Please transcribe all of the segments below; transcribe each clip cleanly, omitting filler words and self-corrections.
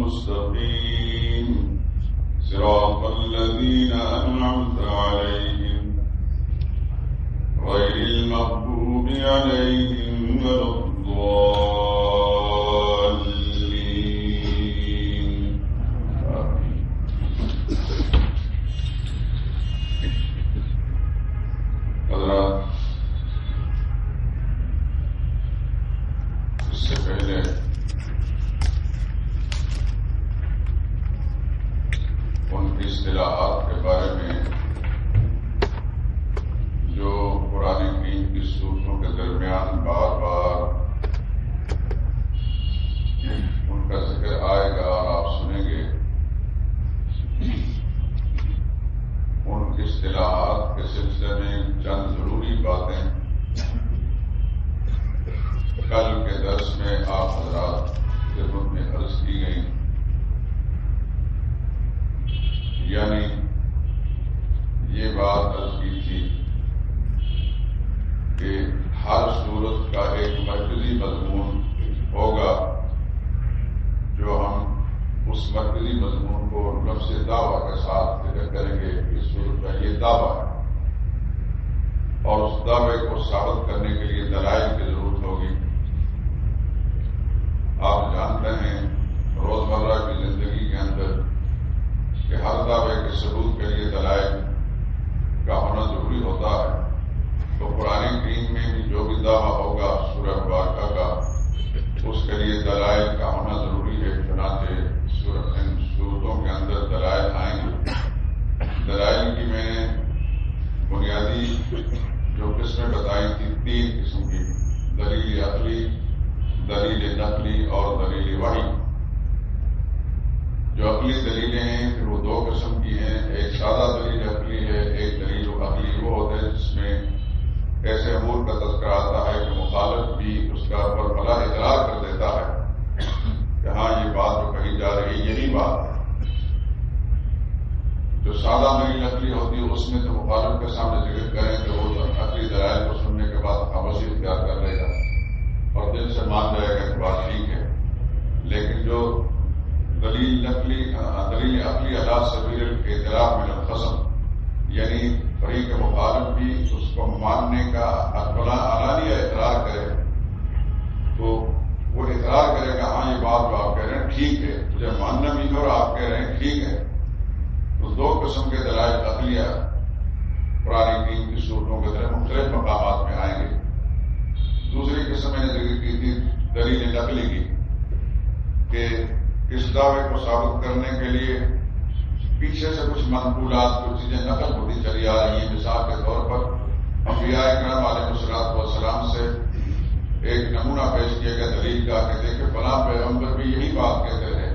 المستقيم صراط الذين أنعمت عليهم غير المغضوب عليهم ولا الضالين. حضرات، اس سے پہلے ان کی اصطلاحات کے بارے میں جو قرآن کریم کی صورتوں کے درمیان بار بار ان کا ذکر آئے گا اور آپ سنیں گے، ان کی اصطلاحات کے سلسلے میں چند ضروری باتیں کل کے درس میں آپ حضرات کے خدمت میں عرض کی گئی. یعنی یہ بات عرض کی تھی کہ ہر صورت کا ایک مرکزی مضمون ہوگا جو ہم اس مرکزی مضمون کو لفظ دعویٰ کے ساتھ ذکر کریں گے کہ صورت کا یہ دعویٰ ہے، اور اس دعوے کو ثابت کرنے کے لیے دلائل کی ضرورت ہوگی. آپ جانتے ہیں روزمرہ کی زندگی کے اندر کہ ہر دعوے کے ثبوت کے لیے دلائل کا ہونا ضروری ہوتا ہے. تو قرآن کریم میں بھی جو بھی دعویٰ ہوگا سورہ مبارکہ کا، اس کے لیے دلائل کا ہونا ضروری ہے. چنانچہ ان صورتوں کے اندر دلائل آئیں گے. دلائل کی میں نے بنیادی جو قسمیں بتائی تھی، 3 قسم کی: دلیل عقلی، دلیل نقلی اور دلیل وحی. جو عقلی دلیلیں ہیں پھر وہ 2 قسم کی ہیں. ایک سادہ دلیل عقلی ہے، ایک دلیل عقلی وہ ہوتا ہے جس میں ایسے امور کا تذکرہ آتا ہے کہ مخالف بھی اس کا برملا اقرار کر دیتا ہے کہ ہاں یہ بات جو کہی جا رہی ہے یہی بات ہے. جو سادہ دلیل عقلی ہوتی ہے اس میں تو مخالف کے سامنے ذکر کریں کہ وہ عقلی دلائل کو سننے کے بعد خاموشی اختیار کر لے گا اور دل سے مان جائے گا کہ بات ٹھیک ہے. لیکن جو دلیل عقلی علی سبیل الاعتراف من الخصم، یعنی فریق مخالف بھی اس کو ماننے کا علانیہ اقرار کرے، تو وہ اقرار کرے گا ہاں یہ بات جو آپ کہہ رہے ہیں ٹھیک ہے، مجھے ماننا بھی ہے اور آپ کہہ رہے ہیں ٹھیک ہے. تو 2 قسم کے دلائل عقلیہ قرآن کریم کی صورتوں کے ذریعے مختلف مقامات میں آئیں گے. دوسری قسم میں نے ذکر کی تھی دلیل نقلی کی، کہ اس دعوے کو ثابت کرنے کے لیے پیچھے سے کچھ منقولات، کچھ چیزیں نقل ہوتی چلی آ رہی ہیں. مثال کے طور پر انبیاء اکرام علیہ السلام سے ایک نمونہ پیش کیا گیا دلیل کا کہ دیکھیں فلاں پیغمبر بھی یہی بات کہتے رہے،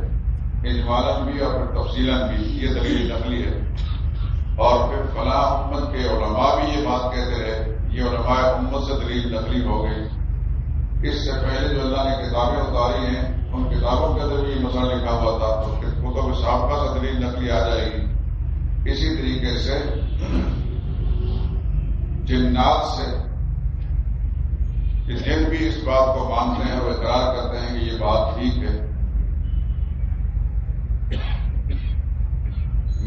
اجمالاً بھی اور پھر تفصیلاً بھی. یہ دلیل نقلی ہے. اور پھر فلاں امت کے علماء بھی یہ بات کہتے رہے، یہ علماء امت سے دلیل نقلی ہو گئی. اس سے پہلے جو اللہ نے کتابیں اتاری ہیں ان کتابوں کے اندر بھی یہ مسئلہ لکھا ہوا تھا، تو کتب سابقہ سے دلیل نقلی آ جائے گی. اسی طریقے سے جنات سے کہ جن بھی اس بات کو مانتے ہیں اور اقرار کرتے ہیں کہ یہ بات ٹھیک ہے.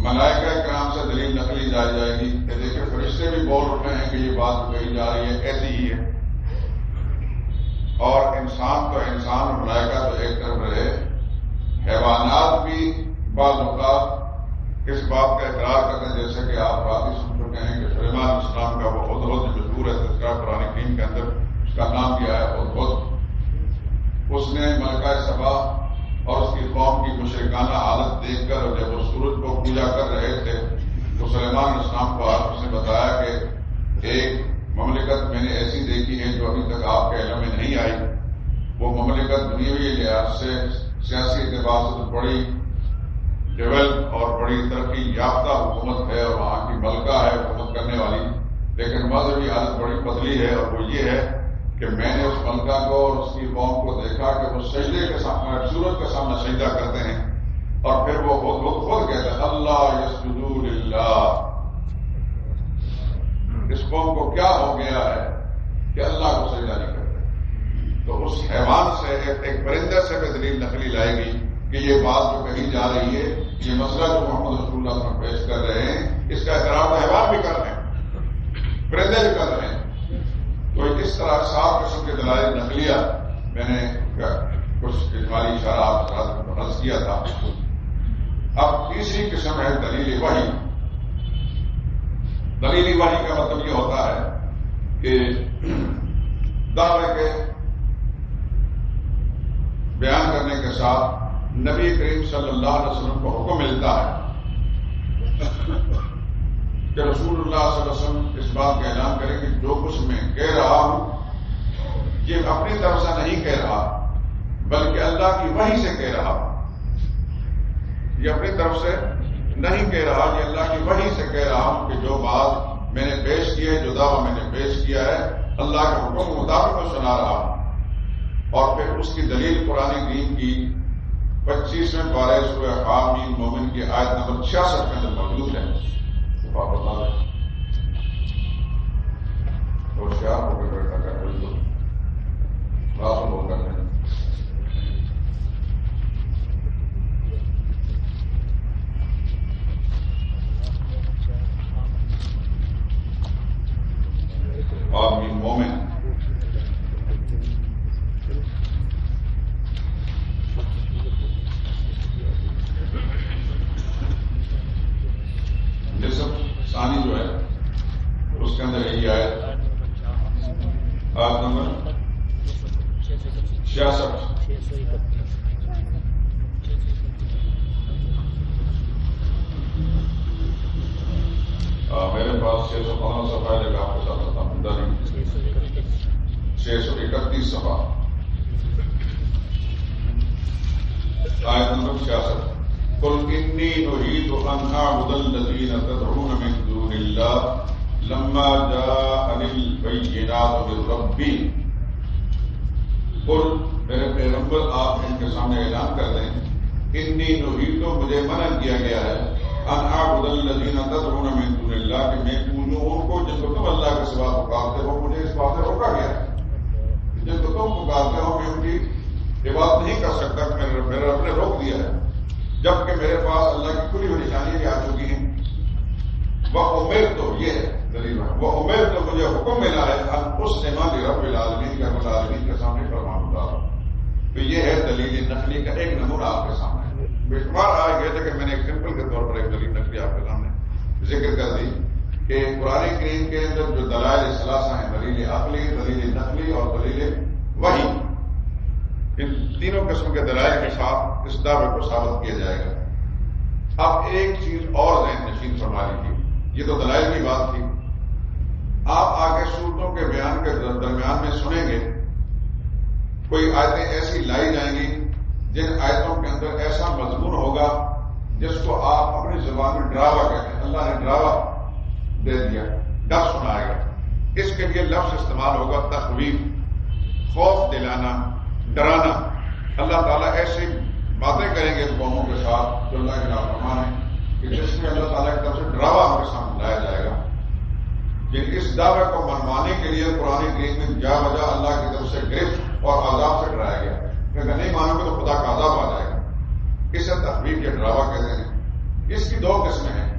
ملائکہ کرام سے دلیل نقلی جائے گی کہ دیکھیں فرشتے بھی بول اٹھے ہیں کہ یہ بات کہی جا رہی ہے ایسی ہی ہے. اور انسان تو انسان، ملائکہ تو ایک طرف رہے، حیوانات بھی بعض اوقات اس بات کا اقرار کرتے ہیں. جیسے کہ آپ بات ہی سن چکے ہیں کہ سلیمان علیہ السلام کا وہ ہدہد مشہور ہے، تذکرہ قرآن کریم کے اندر اس کا نام کیا ہے ہدہد. اس نے ملکہ سبا اور اس کی قوم کی مشرکانہ حالت دیکھ کر جب وہ سورج کو پوجا کر رہے تھے تو سلیمان علیہ السلام کو اس نے بتایا کہ ایک مملکت میں نے ایسی دیکھی ہے جو ابھی تک آپ کے علم میں نہیں آئی. وہ مملکت دنیاوی لحاظ سے سیاسی اعتبار سے تو بڑی ڈیولپ اور بڑی ترقی یافتہ حکومت ہے اور وہاں کی ملکہ ہے حکومت کرنے والی، لیکن مذہبی حالت بڑی پتلی ہے. اور وہ یہ ہے کہ میں نے اس ملکہ کو اور اس کی قوم کو دیکھا کہ وہ سجدے کے سامنے، سورج کے سامنے سجدہ کرتے ہیں اور پھر وہ خود کہتے ہیں اللہ یسجدوا للہ. اس قوم کو کیا ہو گیا ہے کہ اللہ کو سجدہ نہیں کرتے. تو اس حیوان سے ایک پرندے سے بھی دلیل نقلی لائے گی کہ کہ یہ بات جو کہی جا رہی ہے، یہ مسئلہ جو محمد رسول اللہ صلی اللہ علیہ وسلم پیش کر رہے ہیں، اس کا احترام حیوان بھی کر رہے ہیں، پرندے بھی کر رہے ہیں. تو اس طرح 7 قسم کے دلائل نقلیہ میں نے کچھ اجمالی اشارات عرض کیا تھا. اب تیسری قسم ہے دلیل وحی. دلیل وحی کا مطلب یہ ہوتا ہے کہ دعوے کے بیان کرنے کے ساتھ نبی کریم صلی اللہ علیہ وسلم کو حکم ملتا ہے کہ رسول اللہ صلی اللہ علیہ وسلم اس بات کا اعلان کریں کہ جو کچھ میں کہہ رہا ہوں یہ اپنی طرف سے نہیں کہہ رہا بلکہ اللہ کی وحی سے کہہ رہا. یہ اپنی طرف سے نہیں کہہ رہا، یہ اللہ کی وحی سے کہہ رہا ہوں کہ جو بات میں نے پیش کی ہے، جو دعویٰ میں نے پیش کیا ہے، اللہ کے حکم کے مطابق میں سنا رہا ہوں. اور پھر اس کی دلیل قرآن کریم کی 25ویں پارے سورہ حامیم مومن کی آیت نمبر 66 کے اندر موجود ہے. آپ بتا دیں ہوشیار ہو کے بیٹھا کر کوئی تو راسل ہو کر دیں. حامیم مومن نصف ثانی جو ہے اس کے اندر یہی آیت نمبر 66. میرے پاس 615 صفحہ ہے لیکن آپ کے ساتھ بتا مدد نہیں. 631 صفحہ آیت نمبر 66. قل انی نريد ان اعبد الذين تدعون من دون الله لما جاءني البينات من ربي. قل میرے پیغمبر آپ ان کے سامنے اعلان کر دیں انی نريد، مجھے منع کیا گیا ہے، ان اعبد الذين تدعون من دون الله کہ میں پوجوں ان کو جن کو تم اللہ کے سوا پکارتے ہو. مجھے اس بات سے روکا گیا ہے جن کو تم پکارتے ہو میں ان کی عبادت نہیں کر سکتا. میرے رب نے روک دیا ہے جبکہ میرے پاس اللہ کی کھلی ہوئی نشانیاں بھی آ چکی ہیں. وہ امیر تو یہ ہے دلیل ہے، وہ امیر تو مجھے حکم ملا ہے اس نعمت رب العالمین کے رب العالمین کے سامنے فرمان اتارا. تو یہ ہے دلیل نقلی کا ایک نمونہ آپ کے سامنے. بے شمار آ گئے تھے کہ میں نے ایک سمپل کے طور پر ایک دلیل نقلی آپ کے سامنے ذکر کر دی کہ قرآن کریم کے اندر جو دلائل ثلاثہ ہیں، دلیل عقلی، دلیل نقلی اور دلیل وحی، ان تینوں قسم کے دلائل کے ساتھ اس دعوے کو ثابت کیا جائے گا. اب ایک چیز اور ذہن نشین فرما لیجیے. یہ تو دلائل کی بات تھی. آپ آگے صورتوں کے بیان کے درمیان میں سنیں گے کوئی آیتیں ایسی لائی جائیں گی جن آیتوں کے اندر ایسا مضمون ہوگا جس کو آپ اپنی زبان میں ڈراوا کہتے ہیں. اللہ نے ڈراوا دے دیا، ڈر سنائے گا. اس کے لیے لفظ استعمال ہوگا تخویف، خوف دلانا، ڈرانا. اللہ تعالیٰ ایسی باتیں کریں گے ان قوموں کے ساتھ جو اللہ کے نافرمان ہیں کہ جس میں اللہ تعالیٰ کی طرف سے ڈراوا ہمارے سامنے لایا جائے گا. لیکن اس دعوے کو منوانے کے لیے قرآن کریم میں جا بجا اللہ کی طرف سے گرفت اور عذاب سے ڈرایا گیا کہ اگر نہیں مانو گے تو خدا کا عذاب آ جائے گا. اسے تخویف یا ڈراوا کہتے ہیں. اس کی 2 قسمیں ہیں،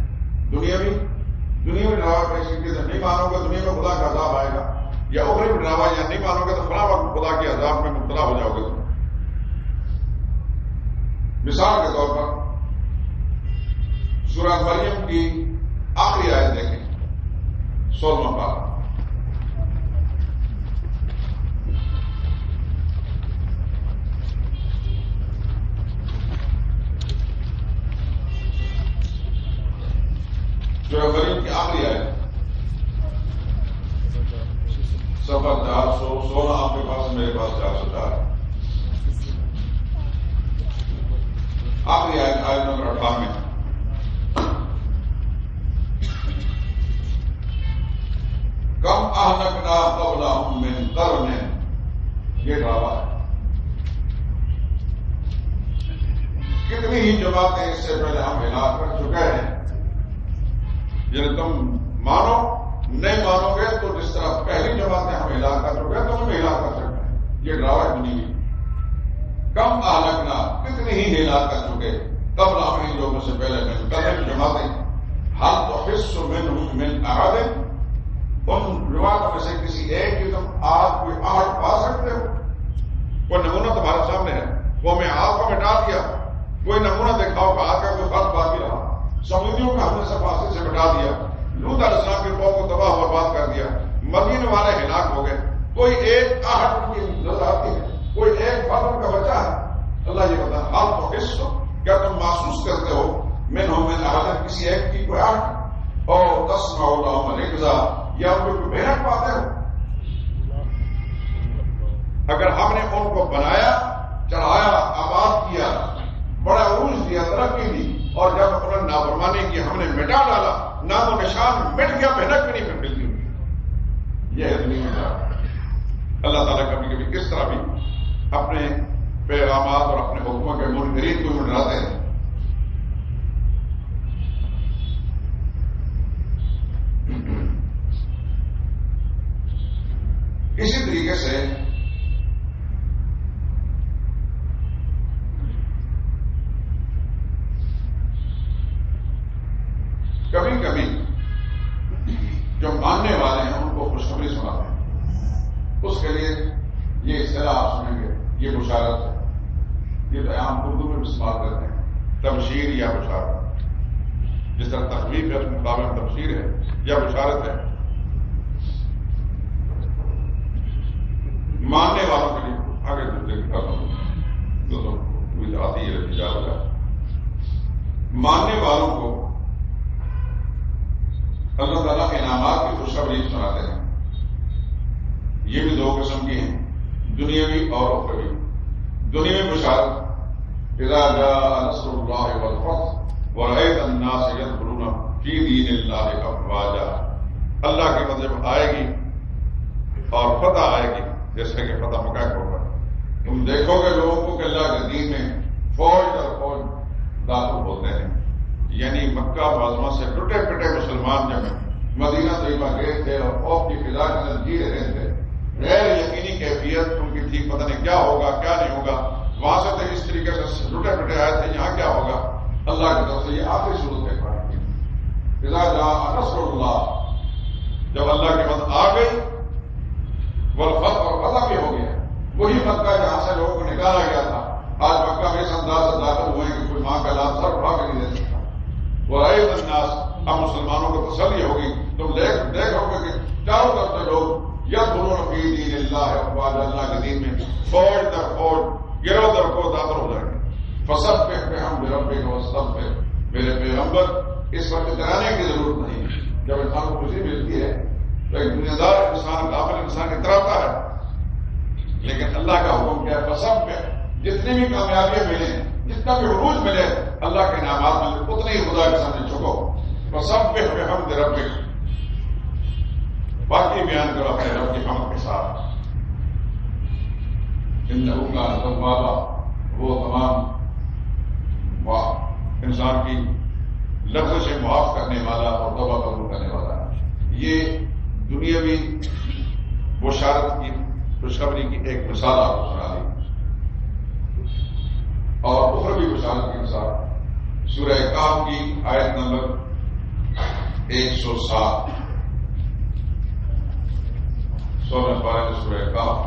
دنیاوی ڈراوا پیش کی کہ نہیں مانو گے دنیا میں خدا کا عذاب آئے گا، یا اخروی ڈراوا یا نہیں مانو گے تو فلاں وقت خدا کے عذاب میں مبتلا ہو جاؤ گے. تم مثال کے طور پر سورہ مریم کی آخری آیت دیکھیں، 16واں پارہ. سورہ مریم کی آخری آیت صفحہ 416. آپ کے پاس میرے پاس 404 آخری آیت نمبر 58. کم اہلکنا قبلہم من قرن، یہ ڈراوا ہے. کتنی ہی جماعتیں اس سے پہلے ہم ہلاک کر چکے ہیں. یعنی تم مانو نہیں مانو گے تو جس طرح پہلی جماعتیں ہم ہلاک کر چکے ہیں تو ہم ہلاک کر سکتے ہیں. یہ ڈراوا ہے دنیا. کم اہلکنا، کتنی ہی ہلاک کر چکے قبل ہمیں لوگوں سے پہلے من قبل جماعتیں حل تحس منهم من احد، ان جماعتوں میں سے کسی ایک کی تم آج کوئی آہٹ پا سکتے ہو؟ کوئی نمونہ تمہارے سامنے ہے؟ قوم عاد کو مٹا دیا، کوئی نمونہ دکھاؤ کہ آج کا کوئی فرق باقی رہا؟ سمودیوں کو ہم نے صفاصل سے مٹا دیا، لوط علیہ السلام کی قوم کو تباہ و برباد کر دیا، مدینے والے ہلاک ہو گئے، کوئی ایک آہٹ ان کی نظر آتی ہے، کوئی ایک فرد ان کا بچہ ہے؟ اللہ یہ بتا حال تو حص، کیا تم محسوس کرتے ہو منہم من احد، کسی ایک کی کوئی آہٹ، اور تسمع لهم رکزا، یا ان کو کوئی بہنک پاتے ہو؟ اگر ہم نے ان کو بنایا، چڑھایا، آباد کیا، بڑا عروج دیا، ترقی دی، اور جب انہوں نے نافرمانی کی ہم نے مٹا ڈالا، نام و نشان مٹ گیا، بہنک بھی نہیں ملتی ہوئی، یہ ہے دنیا کا۔ اللہ تعالیٰ کبھی کبھی کس طرح بھی اپنے پیغامات اور اپنے حکموں کے منکرین کو منڈراتے ہیں۔ اسی طریقے سے کبھی کبھی جو ماننے والے ہیں ان کو خوشخبری سناتے ہیں، اس کے لیے یہ اصطلاح آپ سنیں گے، یہ بشارت ہے، یہ تو عام اردو میں بھی استعمال کرتے ہیں، تبشیر یا بشارت، جس طرح تخویف ہے اس مقابلے میں تبشیر ہے یا بشارت ہے۔ ماننے والوں کے لیے آگے دوسرے کی آتی ہے اجازت ہے، ماننے والوں کو اللہ تعالیٰ کے انعامات کی خوشخبری سناتے ہیں۔ یہ بھی دو قسم کی ہیں، دنیاوی اور اخروی۔ دنیاوی بشارت اذا جاء نصر اللہ والفتح ورأیت الناس يدخلون فی دین اللہ افواجا، اللہ کی مدد آئے گی اور فتح آئے گی، جیسے کہ فتح مکہ کے اوپر تم دیکھو گے لوگوں کو کہ اللہ کے دین میں فوج در فوج داخل ہوتے ہیں۔ یعنی مکہ معظمہ سے ٹوٹے پٹے مسلمان جب مدینہ طیبہ گئے تھے اور خوف کی فضا کے اندر جی رہے تھے، غیر یقینی کیفیت ان کی تھی، پتہ نہیں کیا ہوگا کیا نہیں ہوگا، وہاں سے تو اس طریقے سے ٹوٹے پٹے آئے تھے، یہاں کیا ہوگا؟ اللہ کی طرف سے یہ آخری صورت ہے قرآن کی، اذا جاء نصر اللہ، جب اللہ کی مدد آ گئی، والفتح اور فتح بھی ہو گیا، وہی مکہ جہاں سے لوگوں کو نکالا گیا تھا، آج مکہ میں اس انداز سے داخل ہوئے کہ کوئی ماں کا لال سر اٹھا کے نہیں دے سکتا۔ ورأیت الناس، اب مسلمانوں کو تسلی ہوگی، تم دیکھو گے کہ چاروں طرف سے لوگ یدخلون فی دین اللہ افواجا، اللہ کے دین میں فوج در فوج، گروہ در گروہ داخل ہو جائیں گے۔ فسبح بحمد ربک واستغفر، میرے پیغمبر اس وقت ڈرانے کی ضرورت نہیں، جب انسان کو خوشی ملتی ہے تو ایک دنیا دار انسان غافل انسان اتراتا ہے، لیکن اللہ کا حکم کیا ہے؟ فسبح، جتنی بھی کامیابیاں ملیں، جتنا بھی عروج ملے، اللہ کے انعامات ملے، اتنے ہی خدا کے سامنے جھکو۔ فسبح بحمد ربک، باقی بیان کرو اپنے رب کی حمد کے ساتھ۔ انہ کان توابا، وہ تمام انسان کی لفظیں معاف کرنے والا اور توبہ قبول کرنے والا ہے۔ یہ دنیاوی بشارت کی خوشخبری کی ایک مثال آپ کو سنا دی، اور اخروی بشارت کی مثال سورہ کہف کی آیت نمبر 107، 16 پارے سورہ کہف۔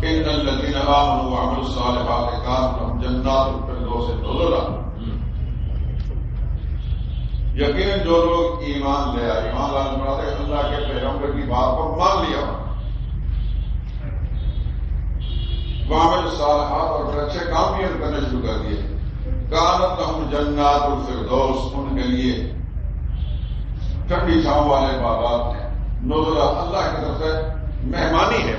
ان الذين امنوا وعملوا الصالحات كانت لهم جنات الفردوس نزلا، یقیناً جو لوگ ایمان لے آئے، ایمان لانے مراد ہے اللہ کے پیغمبر کی بات کو مان لیا، وعملوا الصالحات اور پھر اچھے کام بھی کرنے شروع کر دیے، کانت لہم جنات الفردوس، ان کے لیے ٹھنڈی چھاؤں والے باغات ہیں، نزلا اللہ کی طرف سے مہمانی ہے،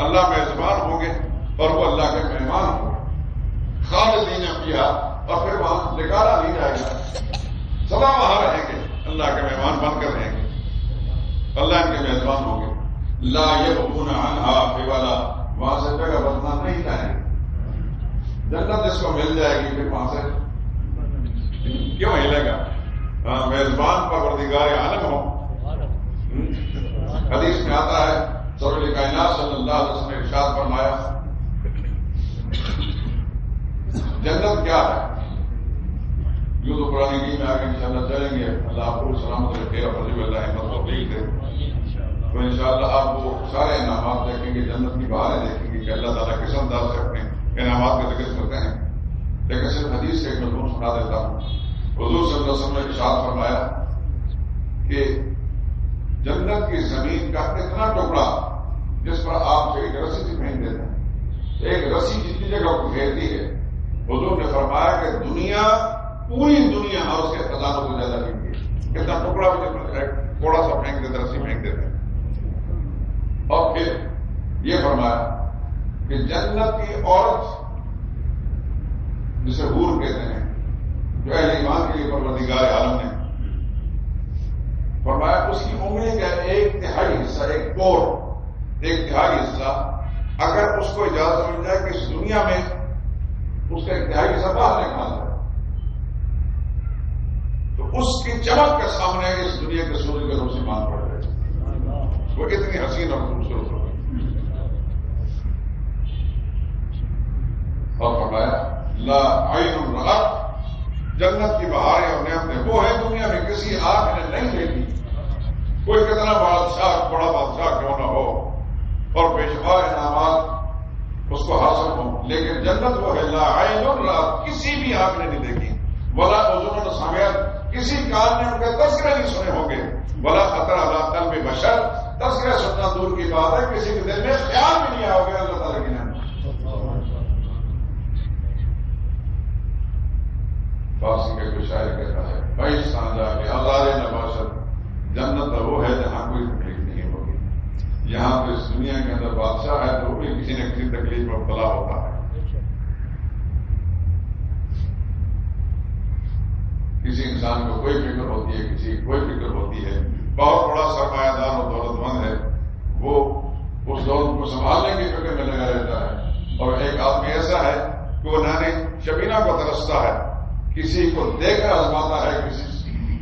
اللہ میزبان ہوں گے اور وہ اللہ کے مہمان ہوں گے، خالدین فیہا، اور پھر وہاں نکالا نہیں جائے گا، سدا وہاں رہیں گے، اللہ کے مہمان بن کر رہیں گے، اللہ ان کے میزبان ہوں گے، لا یبغون عنہا حولا، وہاں سے جگہ بدلنا نہیں چاہیں گے، جنت جس کو مل جائے گی پھر وہاں سے کیوں ہلے گا؟ میزبان پروردگار عالم ہو۔ حدیث میں آتا ہے سرور کائنات صلی اللہ علیہ وسلم نے ارشاد فرمایا جنت کیا ہے؟ یوں تو قرآن کریم میں آگے انشاءاللہ چلیں گے، اللہ آپ کو سلامت رکھے اور فضل اللہ احمد توفیق دے، تو انشاءاللہ آپ وہ سارے انعامات دیکھیں گے، جنت کی بہاریں دیکھیں گے کہ اللہ تعالیٰ کس انداز سے اپنے انعامات کا ذکر کرتے ہیں۔ لیکن صرف حدیث سے ایک مضمون سنا دیتا ہوں۔ حضور صلی اللہ علیہ وسلم نے ارشاد فرمایا کہ جنت کی زمین کا اتنا ٹکڑا جس پر آپ سے ایک رسی سے پھینک دیتے ہیں، ایک رسی جتنی جگہ کو گھیرتی ہے، حضور نے فرمایا کہ دنیا، پوری دنیا اور اس کے خزانوں کو زیادہ پھینکتی ہے، اتنا ٹکڑا بھی تھوڑا سا پھینک دیتے، رسی پھینک دیتے ہیں۔ اور پھر یہ فرمایا کہ جنت کی عورت جسے حور کہتے ہیں، جو اہل ایمان کے لیے پروردگار عالم نے فرمایا اس کی انگلی کا ایک تہائی حصہ، ایک پور، ایک تہائی حصہ اگر اس کو اجازت مل جائے کہ اس دنیا میں اس کا ایک تہائی حصہ باہر نکال جائے تو اس کی چمک کے سامنے اس دنیا کے سورج کے روشنی مان پڑ جائے، وہ اتنی حسین اور خوبصورت ہو گئی۔ اور فرمایا لا عین رأت، جنت کی بہاریں اور نعمتیں وہ ہیں دنیا میں کسی آنکھ نے نہیں دیکھی، کوئی کتنا بڑا بادشاہ کیوں نہ ہو اور بے شمار انعامات اس کو حاصل ہوں، لیکن جنت وہ ہے لا عین رأت، کسی بھی آنکھ نے نہیں دیکھی، ولا اذن سمعت، کسی کان نے ان کے تذکرے نہیں سنے ہوں گے، ولا خطر علی قلب بشر، تذکرہ سننا دور کی بات ہے، کسی کے دل میں خیال بھی نہیں آیا ہوگا اللہ تعالیٰ کی نعمت۔ فارسی کا کوئی شاعر کہتا ہے بھائی سانجا کے ہزارے نباشت، جنت وہ ہے جہاں کوئی تکلیف نہیں ہوگی، یہاں تو اس دنیا کے اندر بادشاہ ہے تو بھی کسی نہ کسی تکلیف میں مبتلا ہوتا ہے، کسی انسان کو کوئی فکر ہوتی ہے، کسی کی کوئی فکر ہوتی ہے، بہت بڑا سرمایہ دار اور دولت مند ہے، وہ اس دولت کو سنبھالنے کی فکر میں لگا رہتا ہے، اور ایک آدمی ایسا ہے کہ وہ نانے شبینہ کو ترستا ہے، کسی کو دے کر آزماتا ہے، کسی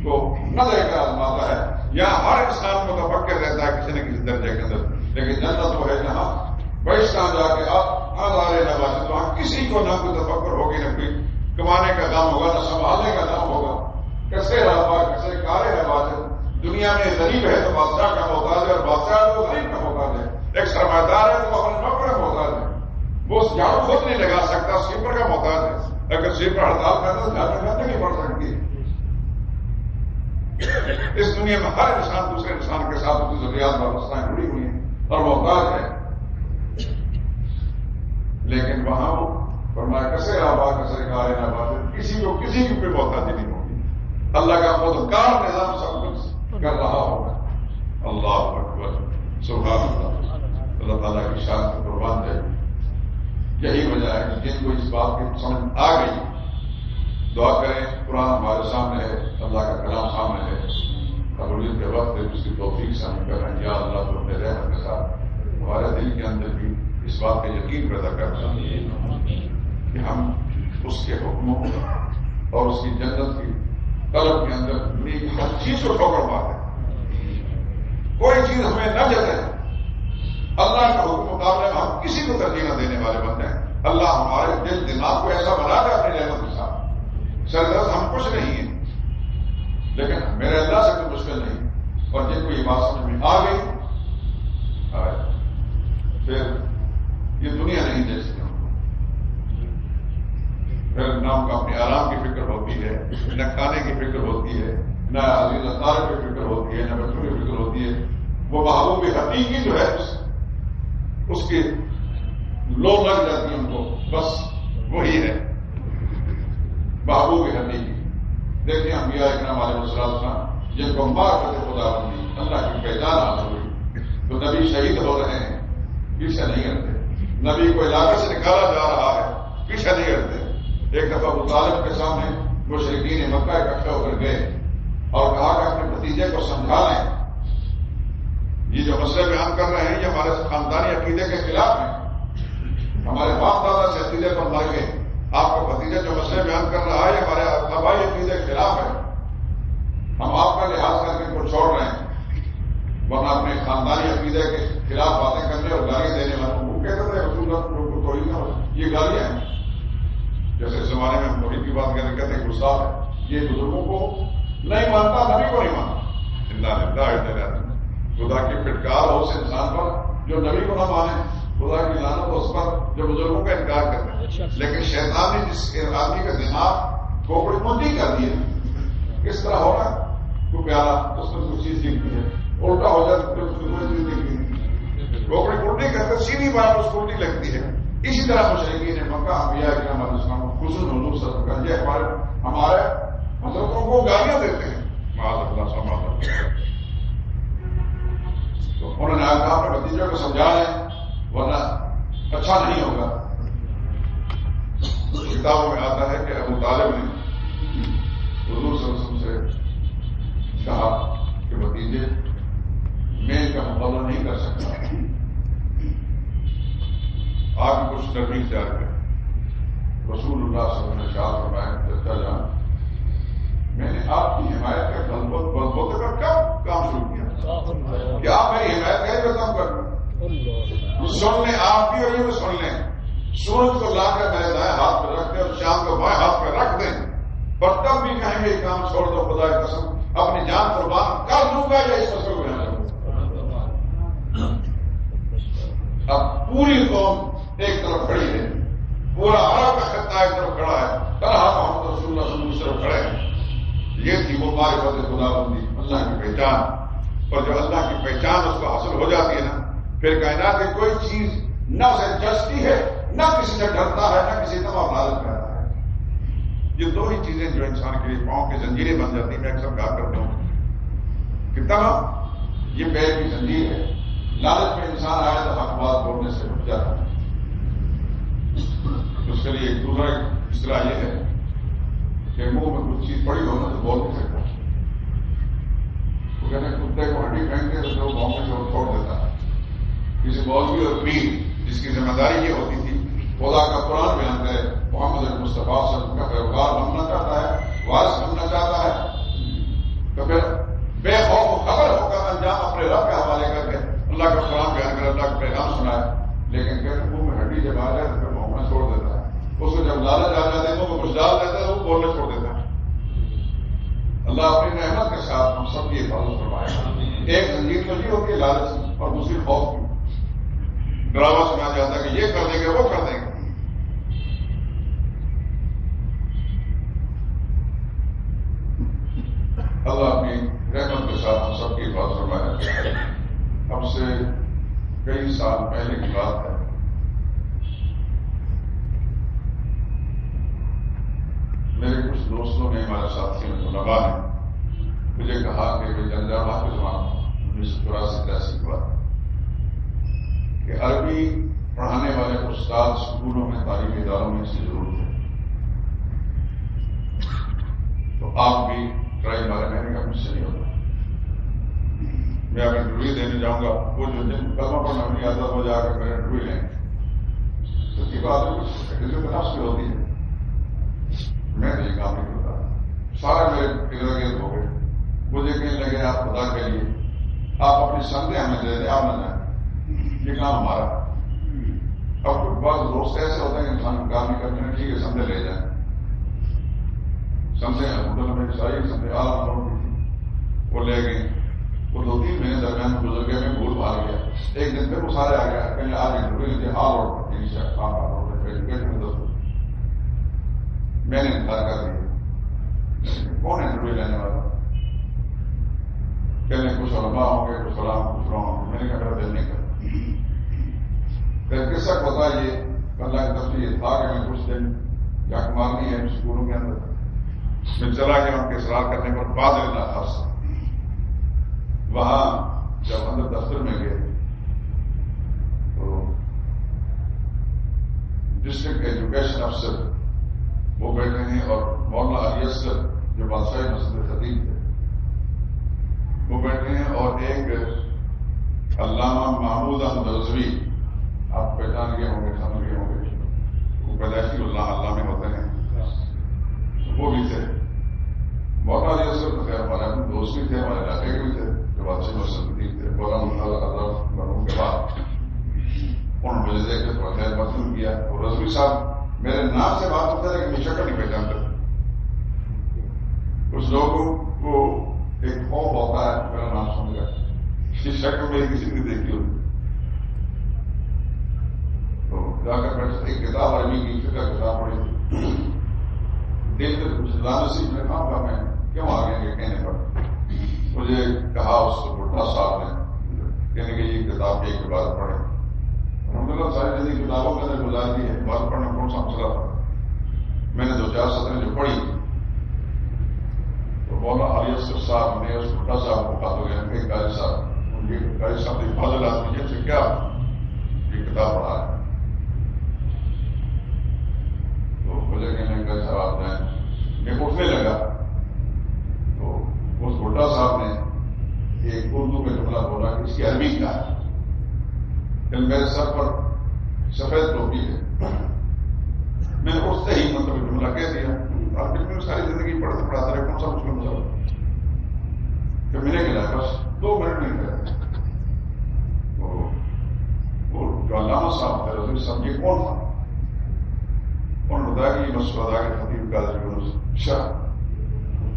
کو نہ دے کر آزماتا ہے، یہاں ہر انسان متفکر رہتا ہے کسی نہ کسی درجے کے اندر، لیکن جنت وہ ہے جہاں بہشتاں جا کے آپ آزارے نوازے، وہاں کسی کو نہ کوئی تفکر ہوگی، نہ کوئی کمانے کا کام ہوگا، نہ سنبھالنے کا کام ہوگا، کیسے رہا کیسے کارے نوازے، دنیا میں غریب ہے تو بادشاہ کا محتاج ہے، اور بادشاہ ہے تو غریب کا محتاج ہے، ایک سرمایہ دار ہے تو اپنے نوکر کا محتاج ہے، وہ جھاڑو خود نہیں لگا سکتا، سویپر کا محتاج ہے، اگر سویپر ہڑتال کرتا تو جھاڑو لگانے نہیں پڑ سکتی۔ اس دنیا میں ہر انسان دوسرے انسان کے ساتھ اس کی ضروریات وابستہ جڑی ہوئی ہیں اور محتاج ہے، لیکن وہاں وہ فرمایا کیسے رہا کیسے کارے نہ بات، کسی کو کسی کی کوئی محتاجی نہیں ہوگی، اللہ کا خودکار نظام سب کچھ کر رہا ہوگا۔ اللہ اکبر، سبحان اللہ، اللہ تعالیٰ کی شان کو قربان دے۔ یہی وجہ ہے کہ جن کو اس بات کی سمجھ آ گئی، دعا کریں، قرآن ہمارے سامنے ہے، اللہ کا کلام سامنے ہے، قبولیت کے وقت اس کی توفیق سے ہم کر رہے ہیں، یا اللہ تو اپنے رحمت کے ساتھ ہمارے دل کے اندر بھی اس بات کا یقین پیدا کرتا ہے کہ ہم اس کے حکموں اور اس کی جنت کی طلب کے اندر ہر چیز کو ٹھوکر مارے، کوئی چیز ہمیں نہ جلے، اللہ کا حکم مقابلے میں ہم کسی کو ترجیح نہ دینے والے بندے ہیں۔ اللہ ہمارے دل دماغ کو ایسا بنا دے اپنی رحمت کے ساتھ، سردرد ہم کچھ نہیں ہیں، لیکن میرے اللہ سے کوئی مشکل نہیں، اور جن کو یہ بات سمجھ میں آ گئی پھر یہ دنیا نہیں دیکھتی ہم کو، پھر نہ ہم کو اپنے آرام کی فکر ہوتی ہے، نہ کھانے کی فکر ہوتی ہے، نہ عزیز اطار کی فکر ہوتی ہے، نہ بچوں کی فکر ہوتی ہے، وہ محبوب حقیقی جو ہے اس کی لو لگ جاتی ہے ان کو، بس وہی ہے۔ محبوب ہڈی کی. دیکھیں انبیاء اکرام علیہ السلام جن کو معرفت خدا بندی اللہ کی پہچان حاصل ہوئی تو نبی شہید ہو رہے ہیں پیچھے نہیں ہٹتے. نبی کو علاقے سے نکالا جا رہا ہے پیچھے نہیں ہٹتے. ایک دفعہ ابو طالب کے سامنے مشرکین مکہ اکٹھے ہو کر گئے اور کہا کہ اپنے بھتیجے کو سمجھا لیں یہ جو مسئلے بیان کر رہے ہیں یہ ہمارے خاندانی عقیدے کے خلاف ہیں. ہمارے باپ دادا سے عقیدے پر مر گئے. آپ کا بھتیجا جو مسئلے بیان کر رہا ہے ہمارے آبائی عقیدے کے خلاف ہے. ہم آپ کا لحاظ کر کے ان کو چھوڑ رہے ہیں ورنہ اپنے خاندانی عقیدے کے خلاف باتیں کرنے اور گالی دینے والوں کو کہتے تھے رسول اللہ کو توڑی نہ ہو. یہ گالیاں ہیں. جیسے اس زمانے میں ہم توڑی کی بات کرتے کہتے ہیں گستاخ ہے. یہ بزرگوں کو نہیں مانتا نبی کو نہیں مانتا. خدا کی پھٹکار ہو اس انسان پر جو نبی کو نہ مانے. خدا کی لعنت اس پر جو بزرگوں کا انکار کرتے ہیں. لیکن شیطان نے جس آدمی کا دماغ کھوپڑی منڈی کر دی ہے کس طرح ہوگا کو پیارا اس میں کچھ چیز دکھتی ہے الٹا ہو جاتا ہے چیز دکھتی ہے. کھوپڑی منڈی کرتے سیدھی بات اس کو الٹی لگتی ہے. اسی طرح مشرکین نے مکہ انبیاء کرام علیہ السلام خصوصاً حضور صلی اللہ علیہ وسلم یہ ہمارے حضرتوں کو گالیاں دیتے ہیں. معاذ اللہ سماعت. تو انہوں نے کہا اپنے بھتیجوں کو سمجھا لیں ورنہ اچھا نہیں ہوگا. کتابوں میں آتا ہے کہ ابو طالب نے حضور صلی اللہ علیہ وسلم سے کہا کہ بھتیجے میں ان کا مقابلہ نہیں کر سکتا. آپ کچھ نرمی اختیار کریں. رسول اللہ صلی اللہ علیہ وسلم نے شاہ فرمایا چچا جان میں نے آپ کی حمایت کا بلبوتے پر کب کام شروع کیا کہ آپ میری حمایت کا جو کام کر سن لیں آپ بھی اور یہ بھی سن لیں. سورج کو لا کر میرے دائیں ہاتھ پہ رکھ دیں اور شام کو بائیں ہاتھ پہ رکھ دیں پر تب بھی کہیں گے یہ کام چھوڑ دو خدا کی قسم اپنی جان قربان کر دوں گا یا اس مسئلے کو بیان کروں. اب پوری قوم ایک طرف کھڑی ہے. پورا عرب کا خطہ ایک طرف کھڑا ہے. طرح محمد رسول اللہ دوسری طرف کھڑے ہیں. یہ تھی وہ معرفت خدا بندی اللہ کی پہچان. اور جب اللہ کی پہچان اس کو حاصل ہو جاتی ہے نا پھر کائنات کی کوئی چیز نہ اسے جچتی ہے نہ کسی سے ڈرتا ہے نہ کسی کا لالچ کرتا ہے. یہ دو ہی چیزیں جو انسان کے لیے پاؤں کی زنجیریں بن جاتی ہیں. میں اکثر کہا کرتا ہوں کہ تب یہ پیر کی زنجیر ہے. لالچ میں انسان آیا تو حق بات بولنے سے رک جاتا ہے. اس کے لیے ایک دوسرا اصطلاح یہ ہے کہ منہ میں کچھ چیز پڑی ہونا تو بول نہیں سکتا. وہ کہتے ہیں کتے کو ہڈی پھینکتے تو وہ گاؤں میں سے چھوڑ دیتا ہے. کسی مولوی اور پیر جس کی ذمہ داری یہ ہوتی تھی خدا کا قرآن بیان کرے محمد مصطفیٰ صلی اللہ علیہ وسلم کا پیروکار بننا چاہتا ہے وارث بننا چاہتا ہے تو پھر بے خوف خبر ہو کر انجام اپنے رب کے حوالے کر کے اللہ کا قرآن بیان کر اللہ کا پیغام سنائے. لیکن کہتے منہ میں ہڈی جب آ جائے تو پھر محمد چھوڑ دیتا ہے. اس کو جب لالچ آ جاتے ہیں وہ کچھ ڈال دیتا ہے وہ بولنے چھوڑ دیتا ہے. اللہ اپنی رحمت کے ساتھ ہم سب کی حفاظت فرمائے. ایک زنجیر تو یہ ہوتی ہے لالچ اور دوسری خوف کی. ڈراوا سنا جاتا ہے کہ یہ کر دیں گے وہ کر دیں گے. اللہ اپنی رحمت کے ساتھ ہم سب کی حفاظت فرمائے. اب سے کئی سال پہلے کی بات ہے. میرے کچھ دوستوں نے ہمارے ساتھیوں نے طلباء نے مجھے کہا کہ جنجامہ کے زمانے 1984-83 کی بات کہ عربی پڑھانے والے استاد اسکولوں میں تعلیمی اداروں میں اس کی ضرورت ہے تو آپ بھی ٹرائی مارے. میں نے کہا مجھ سے نہیں ہوگا. میں اب انٹرویو دینے جاؤں گا وہ جو جن کلمہ پڑھنا نہیں آتا وہ جا کر میرے انٹرویو لیں تو کی بات ہے کچھ نفس کی ہوتی ہے. میں نے یہ کام نہیں کرتا. سارے میرے ارد گرد ہو گئے. مجھے کہنے لگے آپ خدا کے لیے آپ اپنی سندیں ہمیں دے دیں آپ نہ جائیں یہ کام ہمارا. اب کچھ بعض دوست ایسے ہوتے ہیں کہ انسان کام نہیں کرتے ہیں ٹھیک ہے سندے لے جائیں. سندے ہوٹل میں ساری سندے آل کی تھی وہ لے گئے. وہ 2-3 مہینے درمیان گزر گئے. میں بھول بھال گیا. ایک دن پھر وہ سارے آ گیا کہیں آج انٹرویو لیجیے آل آؤٹ ایجوکیشن میں 10 میں نے انکار کر دیا. کون انٹرویو لینے والا؟ کہنے کچھ علماء ہوں گے کچھ سلام کچھ رہا ہوں گے. میں نے کہا میرا دل نہیں کرتا. پھر کس وقت ہوتا یہ اللہ کی طرف سے یہ تھا کہ میں کچھ دن جاک مارنی ہے اسکولوں کے اندر چلا گیا ان کے اصرار کرنے پر بعد ناخاص وہاں جب اندر دفتر میں گئے تو ڈسٹرکٹ ایجوکیشن افسر وہ بیٹھے ہیں اور مولانا علی اصغر جو بادشاہی مسجد خطیب تھے وہ بیٹھے ہیں اور ایک علامہ محمود احمد رضوی آپ پہچان گئے ہوں گے سمجھ گئے ہوں گے وہ پیدائشی علامے ہوتے ہیں وہ بھی تھے مولانا علی اصغر تو خیر ہمارے اپنے دوست بھی تھے ہمارے علاقے کے بھی تھے جو بادشاہی مسجد خطیب تھے مولانا مرحوم کے بعد انہوں نے مجھے دیکھ کے تھوڑا خیر مطلب کیا اور رضوی صاحب میرے نام سے بات ہوتا ہے لیکن شکل نہیں پہچانتے کچھ لوگوں کو ایک خوف ہوتا ہے میرا نام سن گیا اس شکل میں کسی نے دیکھی ہوتی تو جا کر بیٹھ ایک کتاب عربی کی فقہ کتاب پڑھی دل سے کچھ نصیب میں کام کا میں کیوں آ گئے کہنے پر مجھے کہا اس بھٹا صاحب نے کہنے کہ یہ کتاب ایک کے بعد پڑھے الحمدللہ ساری زندگی کتابوں کے اندر گزار دی ہے بات پڑھنا کون سا مسئلہ تھا میں نے 2-4 سطریں جو پڑھی تو مولانا علی اصغر صاحب نے اس بھٹا صاحب کو کہا تو کہ قاری صاحب ان کے قاری صاحب نے فاضل آدمی سے کیا یہ کتاب پڑھا ہے تو مجھے کہنے کا صاحب آپ نے میں اٹھنے لگا تو اس بھٹا صاحب نے ایک اردو میں جملہ بولا کہ اس کی عربی کیا ہے کہ میرے سر پر سفید ٹوپی ہے میں نے اٹھتے ہی مطلب جملہ کہہ دیا آپ نے ساری زندگی پڑھتے پڑھاتے رہے کون سا مشکل مسئلہ کہ میں نے کہا بس 2 منٹ نہیں کہتے وہ جو علامہ صاحب تھے رضوی صاحب یہ کون تھا انہوں نے بتایا کہ یہ مسعود کے خطیب قاضی یونس شاہ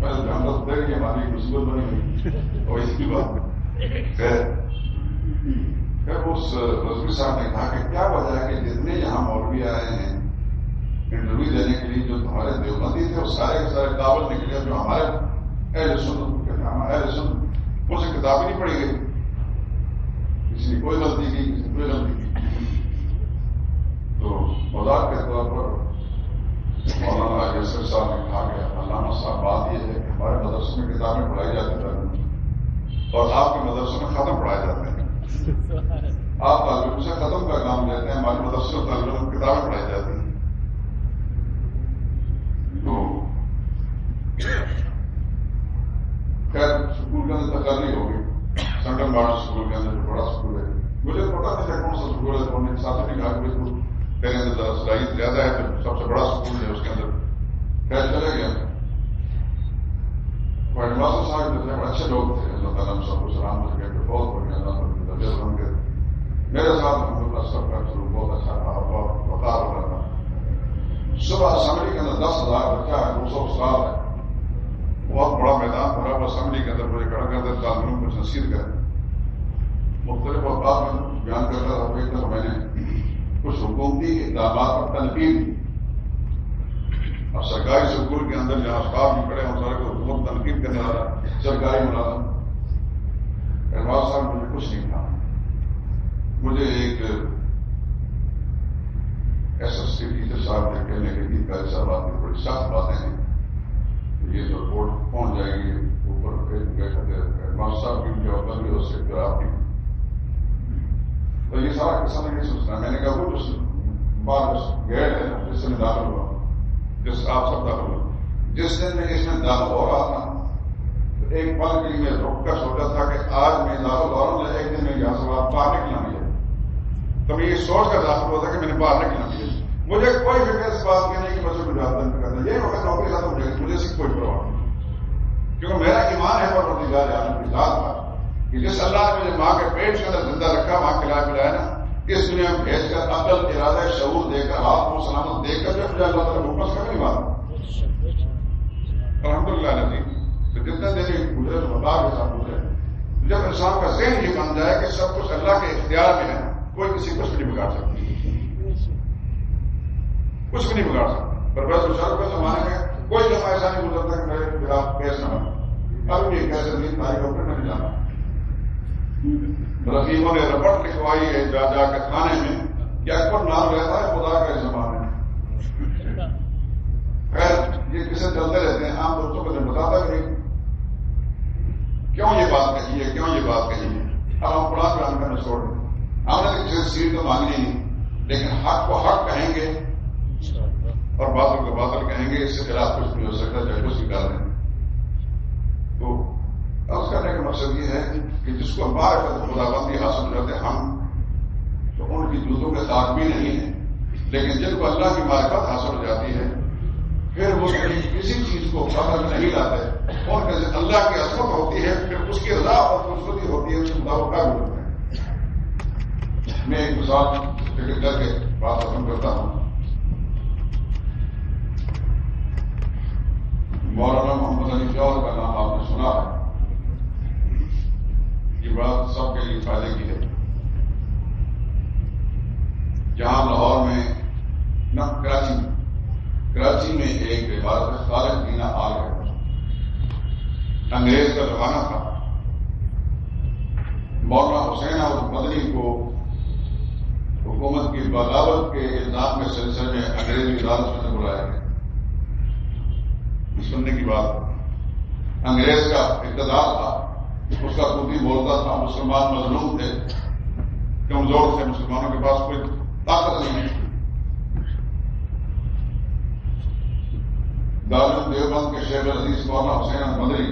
میں تو جانتا تھا کہ ہماری مصیبت بنی ہوئی اور اس کی بات پھر اس رضوی صاحب نے کہا کہ کیا وجہ ہے کہ جتنے یہاں مولوی آئے ہیں انٹرویو دینے کے لیے جو تمہارے دیوبندی تھے وہ سارے کے سارے قابل نکلے جو ہمارے اہل سنت کہتے ہیں اہل سنت ان سے کتاب ہی نہیں پڑھی گئی کسی نے کوئی غلطی کی کسی نے کوئی غلطی کی تو مذاق کے طور پر مولانا علی اصغر صاحب نے کہا کہ علامہ صاحب بات یہ ہے کہ ہمارے مدرسے میں کتابیں پڑھائی جاتی ہیں اور آپ کے مدرسے میں ختم پڑھائے جاتے ہیں آپ طالب علم سے ختم کا کام لیتے ہیں ہمارے مدرسے میں طالب علم کتابیں پڑھائی جاتی ہیں تو خیر سکول کے اندر تقرری ہو گئی سنٹر ماڈل سکول کے اندر جو بڑا سکول ہے مجھے پتا نہیں تھا کون سا سکول ہے انہوں نے ساتھ نے کہا کہ تیرے اندر ذرا صلاحیت زیادہ ہے تو سب سے بڑا سکول ہے اس کے اندر خیر چلے گیا ہیڈ ماسٹر صاحب جو تھے بڑے اچھے لوگ تھے اللہ تعالیٰ ہم سب کو سلام کر کے بہت بڑھیا اللہ کے میرے ساتھ الحمدللہ سب کا سلوک بہت اچھا رہا بہت وقار ہو رہا صبح اسمبلی کے اندر 10,000 بچہ ہے 200 استاد ہے بہت بڑا میدان بھرا ہوا اسمبلی کے اندر مجھے کھڑا کرتے طالب علم کو نصیحت کریں مختلف اوقات میں بیان کرتا تھا ایک دفعہ میں نے کچھ حکومتی اقدامات پر تنقید اب سرکاری سکول کے اندر جہاں اسٹاف بھی کھڑے ہیں سارے کو حکومت تنقید کرنے والا سرکاری ملازم احمد صاحب مجھے کچھ نہیں کہا مجھے ایک SST ٹیچر صاحب نے کہنے کے لیے قاری صاحب آپ کی بڑی سخت باتیں ہیں یہ تو رپورٹ پہنچ جائے گی اوپر احمد صاحب کی جواب بھی ہو سکتی ہے آپ کی تو یہ سارا قصہ میں نہیں سوچنا میں نے کہا وہ جو بات گیٹ ہے جس سے میں داخل ہوا جس آپ سب داخل ہوا جس دن میں اس میں داخل ہو رہا تھا تو ایک پل کے لیے میں رک کر سوچا تھا کہ آج میں داخل ہو رہا ہوں ایک دن میں یہاں سے باہر نکلنا نہیں ہے تو میں یہ سوچ کر داخل ہوا تھا کہ میں نے باہر نکلنا نہیں ہے مجھے کوئی فکر اس بات کی نہیں کہ بچوں کو جواب دینے کرتا یہ وقت نوکری ختم ہو جائے گی مجھے اس کی کوئی پرواہ نہیں کیونکہ میرا ایمان ہے پروردگار عالم کی ذات کا کہ جس اللہ نے مجھے ماں کے پیٹ کے اندر زندہ رکھا ماں کھلایا پلایا نا اس دنیا میں بھیج کر عقل ارادہ شعور دے کر ہاتھ کو سلامت دے کر جب مجھے اللہ تعالیٰ حکمت کا نہیں مانا الحمدللہ نبی تو جتنے دن گزرے تو بتا کے ساتھ گزرے جب انسان کا ذہن یہ بن جائے کہ سب کچھ اللہ کے اختیار میں ہے کوئی کسی کچھ نہیں بگاڑ سکتا کچھ بھی نہیں بگاڑ سکتا پر بس شرف کے زمانے میں کوئی جمع ایسا نہیں گزرتا کہ میرا کیس نہ بنا ابھی بھی کیسے نہیں تاریخ ڈاکٹر میں نہیں جانا رقیبوں نے رپٹ لکھوائی ہے جا جا کے تھانے میں کہ اکبر نام رہتا ہے خدا کے زمانے میں خیر یہ قصے چلتے رہتے ہیں عام دوستوں کو بتاتا کہ نہیں کیوں یہ بات کہی ہے، کیوں یہ بات کہی ہے. اب ہم قرآن بیان کرنا چھوڑ دیں. ہم نے کسی سیٹ تو مانگنی نہیں، لیکن حق کو حق کہیں گے اور باطل کو باطل کہیں گے. اس کے خلاف کچھ نہیں ہو سکتا، چاہے کچھ بھی کر رہے ہیں. تو عرض کرنے کا مقصد یہ ہے کہ جس کو معرفت خدا بندی حاصل کرتے ہم تو ان کی جوتوں کے ساتھ بھی نہیں ہیں، لیکن جن کو اللہ کی معرفت حاصل ہو جاتی ہے پھر وہ کسی چیز کو قدر نہیں لاتے. اور اللہ کی عظمت ہوتی ہے، پھر اس کی رضا اور خوبصورتی ہوتی ہے، اس کے مطابق قابل ہوتے ہیں. میں ایک مثال ذکر کر کے بات ختم کرتا ہوں. مولانا محمد علی جوہر کا نام آپ نے سنا ہے. یہ بات سب کے لیے فائدے کی ہے. جہاں لاہور میں نہ کراچی میں ایک عبارت خالق دینا آ گیا. انگریز کا زمانہ تھا. مولانا حسین اور مدنی کو حکومت کی بغاوت کے الزام کے سلسلے میں انگریزی عدالت میں بلایا گیا. سننے کی بات، انگریز کا اقتدار تھا، اس کا خود ہی بولتا تھا. مسلمان مظلوم تھے، کمزور تھے، مسلمانوں کے پاس کوئی طاقت نہیں. دارالعلوم دیوبند کے شیخ الحدیث مولانا حسین مدنی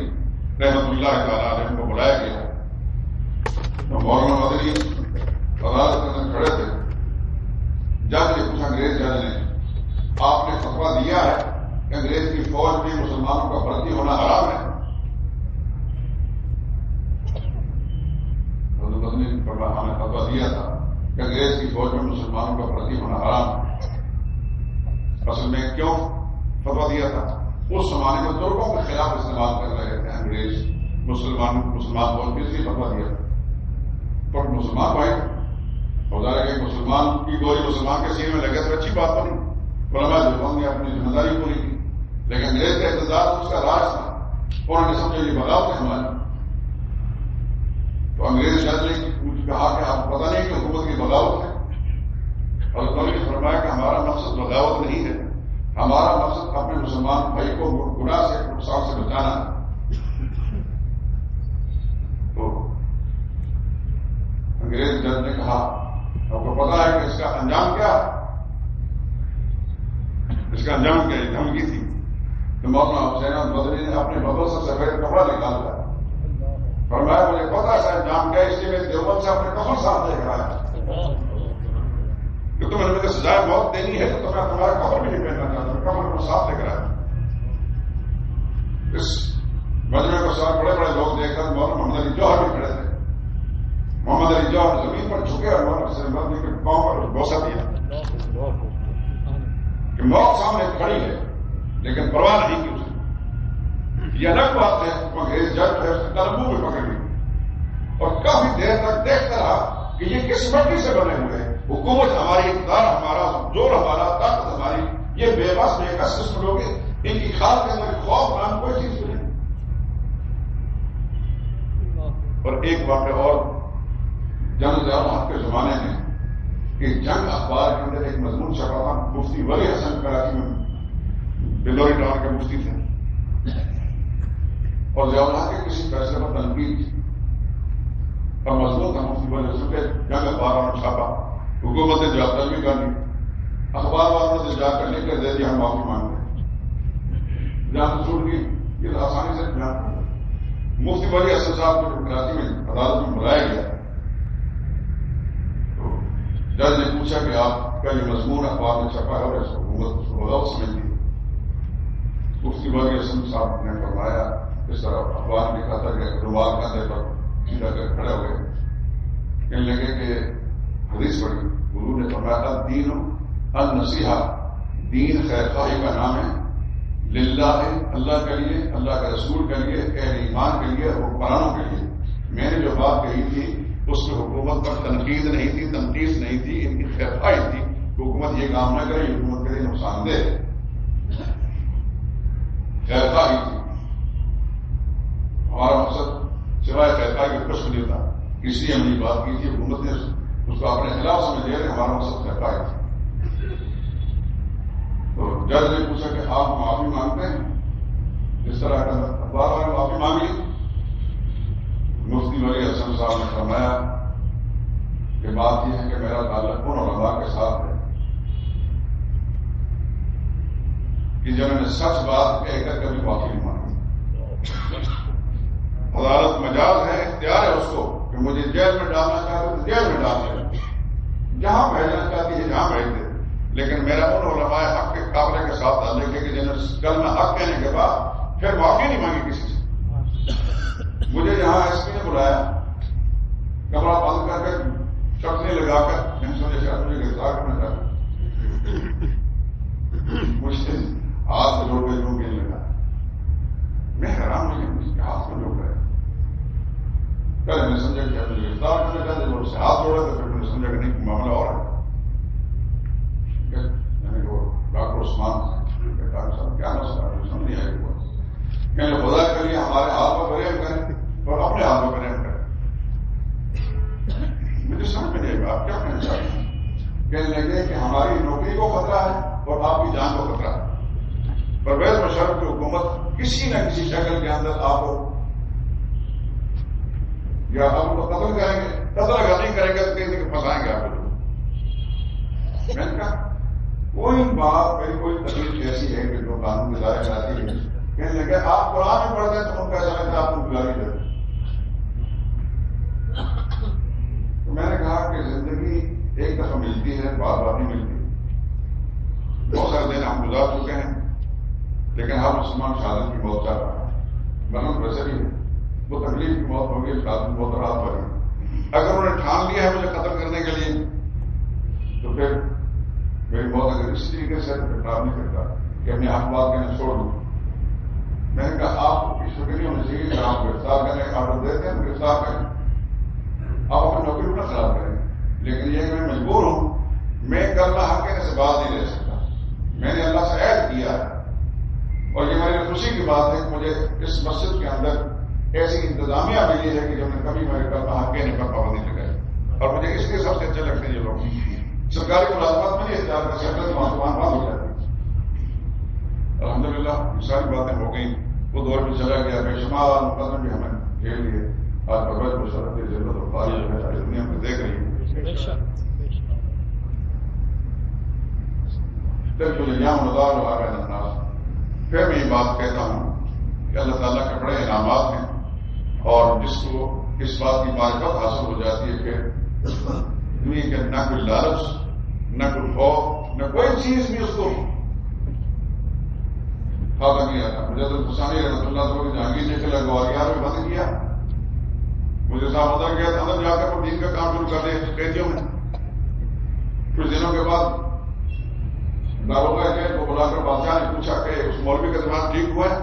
رحمۃ اللہ تعالیٰ علیہ کو بلایا گیا. تو مولانا مدنی عدالت کے اندر کھڑے تھے. جج نے پوچھا، انگریز جج نے، آپ نے فتویٰ دیا ہے کہ انگریز کی فوج میں مسلمانوں کا بھرتی ہونا حرام ہے؟ مدنی نے فرمایا، ہم نے فتویٰ دیا تھا کہ انگریز کی فوج میں مسلمانوں کا بھرتی ہونا حرام ہے. اصل میں کیوں فتویٰ دیا تھا؟ اس زمانے میں ترکوں کے خلاف استعمال کر رہے تھے انگریز مسلمان فوج کے لیے فتویٰ دیا. پر مسلمان بھائی ہوتا ہے کہ مسلمان کی گولی مسلمان کے سینے میں لگے تو اچھی بات بنی. علماء دیوبند نے اپنی ذمہ داری پوری کی، لیکن انگریز کا اقتدار اس کا راج تھا اور انہوں نے سمجھا یہ بغاوت ہے ہماری. تو انگریز جج نے کہا کہ آپ پتہ نہیں کہ حکومت کی بغاوت ہے. اور انہوں نے فرمایا کہ ہمارا مقصد بغاوت نہیں ہے، ہمارا مقصد اپنے مسلمان بھائی کو گناہ سے نقصان سے بچانا ہے. تو انگریز جج نے کہا، آپ کو پتا ہے کہ اس کا انجام کیا ہے؟ اس کا انجام کیا؟ دھمکی تھی. تو مولانا حسین مدنی نے اپنے بدل سے سفید کپڑا نکالا. فرمایا، مجھے پتا ہے انجام کیا، اس لیے میں دیوبند سے اپنے کفن ساتھ لے کر آیا کہ تمہیں مجھے سزائے موت دینی ہے تو میں تمہارا کفن بھی نہیں پہننا چاہتا، کفن کو ساتھ لے کر آیا. اس مجمع کو ساتھ بڑے بڑے لوگ دیکھ کر مولانا محمد علی جوہر بھی کھڑے تھے. محمد علی جوہر زمین پر جھکے اور مولانا حسین مدنی کے پاؤں پر بوسہ دیا کہ موت سامنے کھڑی ہے لیکن پرواہ نہیں کی. اسے یہ الگ بات ہے. انگریز جج ہے، اس نے تلبو میں پکڑ لی اور کافی دیر تک دیکھتا رہا کہ یہ کس مٹی سے بنے ہوئے ہیں. حکومت ہماری، اقتدار ہمارا، زور ہمارا، طاقت ہماری، یہ بے بس بے کس قسم لوگ ہیں. ان کی خال کے اندر خوف نام کوئی چیز نہیں. اور ایک واقعہ اور، جنگ جہاد کے زمانے میں کہ جنگ اخبار کے اندر ایک مضمون چھپا تھا. مفتی ولی حسن کراچی میں بلوری ٹاؤن کے مفتی تھے اور ضیاءاللہ کے کسی فیصلے پر تنقید تھی اور مضمون تھا مفتی ولی حسن کے. جنگ اخبار نے چھاپا، حکومت نے جواب طلبی کر لی، اخبار والوں نے جا کر لکھ کر دے دیا ہم معافی مانگتے ہیں. جان چھوٹ گئی. یہ تو آسانی سے جان. مفتی ولی حسن صاحب کو کراچی میں عدالت میں بلایا گیا. جج نے پوچھا کہ آپ کا یہ مضمون اخبار میں چھپا ہے اور اس حکومت کو بغاوت سمجھتی ہے. مفتی ولی حسن صاحب نے فرمایا، اس طرح اخبار میں لکھا تھا کہ رومال کندھے پر سیدھا کر کھڑے ہوئے کہنے لگے کہ حدیث پڑھی. گرو نے فرمایا، دین النصیحہ، دین خیر خواہی کا نام ہے. للہ ہے، اللہ کے لیے، اللہ کے رسول کے لیے، اہل ایمان کے لیے، حکمرانوں کے لیے. میں نے جو بات کہی تھی اس میں حکومت پر تنقید نہیں تھی، تنقید نہیں تھی، ان کی خیر خواہی تھی کہ حکومت یہ کام نہ کرے، حکومت کے لیے نقصان دہ. خیر خواہی تھی. ہمارا مقصد سوائے خیر خواہی کے کچھ نہیں تھا، اس لیے ہم نے بات کی تھی. حکومت نے اس کو اپنے خلاف سمجھ لیا کہ ہمارا مقصد خیر خواہی تھی. تو جج نے پوچھا کہ آپ معافی مانگتے ہیں؟ اس اس طرح کا بار بار معافی مانگی. مفتی ولی حسن صاحب نے فرمایا کہ بات یہ ہے کہ میرا تعلق ان علماء کے ساتھ ہے کہ جنہوں نے سچ بات کہہ کر کبھی معافی نہیں مانگی. عدالت مجاز ہے، اختیار ہے اس کو کہ مجھے جیل میں ڈالنا چاہتے تو جیل میں ڈال دیں، جہاں بھیجنا چاہتی ہے جہاں بھیج دے، لیکن میرا ان علماء حق کے قابلے کے ساتھ تعلق ہے کہ جنہوں کلمہ حق کہنے کے بعد پھر معافی نہیں مانگی کسی سے. مجھے یہاں ایس پی نے بلایا، کمرہ بند کر کے چٹنی لگا کر میں سمجھے شاید مجھے گرفتار کرنا چاہتا، مجھے ہاتھ میں جوڑ کے جو کہنے لگا. میں حیران ہو گیا، مجھے ہاتھ میں جوڑ رہا ہے. پہلے میں نے سمجھا کہ مجھے گرفتار کرنا چاہتے، جب اس سے ہاتھ جوڑا تو پھر میں نے سمجھا کہ نہیں معاملہ اور ہے. میں نے کہا ڈاکٹر عثمان ڈاکٹر صاحب کیا مسئلہ ہے، مجھے سمجھ نہیں آئی. میں نے خدا کے لیے ہمارے ہاتھ میں برہم کریں اور اپنے ہاتھ میں برہم کریں. مجھے سمجھ میں نہیں آئے آپ کیا کہنا چاہتے ہیں. کہنے لگے کہ ہماری نوکری کو خطرہ ہے اور آپ کی جان کو خطرہ ہے. پرویز مشرف کی حکومت کسی نہ کسی شکل کے اندر آپ کو یا آپ کو قتل کریں گے، قتل اگر نہیں کریں گے تو کہیں کہ پھنسائیں گے آپ کو. میں نے کہا کوئی بات میری کوئی تکلیف ایسی ہے کہ جو قانون کی دائرے میں آتی ہے. کہنے لگے آپ قرآن میں پڑھتے ہیں تو ان کا ایسا لگتا ہے آپ کو گزاری دیتے. تو میں نے کہا کہ زندگی ایک دفعہ ملتی ہے، بار بار نہیں ملتی. بہت سارے دن ہم گزار چکے ہیں، لیکن ہر مسلمان شہادت کی موت چاہ رہا ہے. مطلب ویسے بھی وہ تکلیف کی موت ہوگی، شہادت بہت رات بھری. اگر انہوں نے ٹھان لیا ہے مجھے قتل کرنے کے لیے تو پھر میری موت اگر اس طریقے سے خراب نہیں کرتا کہ اپنے آپ بات کہنا چھوڑ دوں. میں نے کہا آپ کو کس فکر نہیں ہونی چاہیے کہ آپ گرفتار کرنے کا آرڈر دیتے ہیں گرفتار کریں، آپ اپنی نوکری کو نہ خراب کریں. لیکن یہ میں مجبور ہوں، میں کلمہ حق کہنے سے بات نہیں لے سکتا. میں نے اللہ سے عہد کیا ہے اور یہ میری خوشی کی بات ہے کہ مجھے اس مسجد کے اندر ایسی انتظامیہ ملی ہے کہ جب نے کبھی میرے کلمہ حق کہنے پر پابندی لگائی. اور مجھے اس کے سب سے اچھے لگتے ہیں یہ لوگ سرکاری ملازمت میں نہیں اختیار کر سکتے، مسلمان بند ہو جاتی. الحمدللہ یہ ساری باتیں ہو گئیں، وہ دور بھی چلا گیا. بے شمار مقدم بھی ہمیں جھیل لیے. آج پرویز مشرف کی ضرورت اور فارغ ہے ساری دنیا میں دیکھ رہی ہے. پھر میں یہ بات کہتا ہوں کہ اللہ تعالیٰ کے بڑے انعامات ہیں اور جس کو اس بات کی معرفت حاصل ہو جاتی ہے کہ دنیا کے نہ کوئی لالچ، نہ کوئی خوف، نہ کوئی چیز بھی اس کو کھاتا نہیں آتا. مجھے تو حسانی رحمۃ اللہ تعالیٰ جہانگیر نے چلا گوالیار میں بند کیا. مجھے صاحب اندر گیا تھا، اندر جا کر وہ دین کا کام شروع کر دے قیدیوں میں. کچھ دنوں کے بعد داروغہ جیل کو بلا کر بادشاہ نے پوچھا کہ اس مولوی کا دماغ ٹھیک ہوا ہے.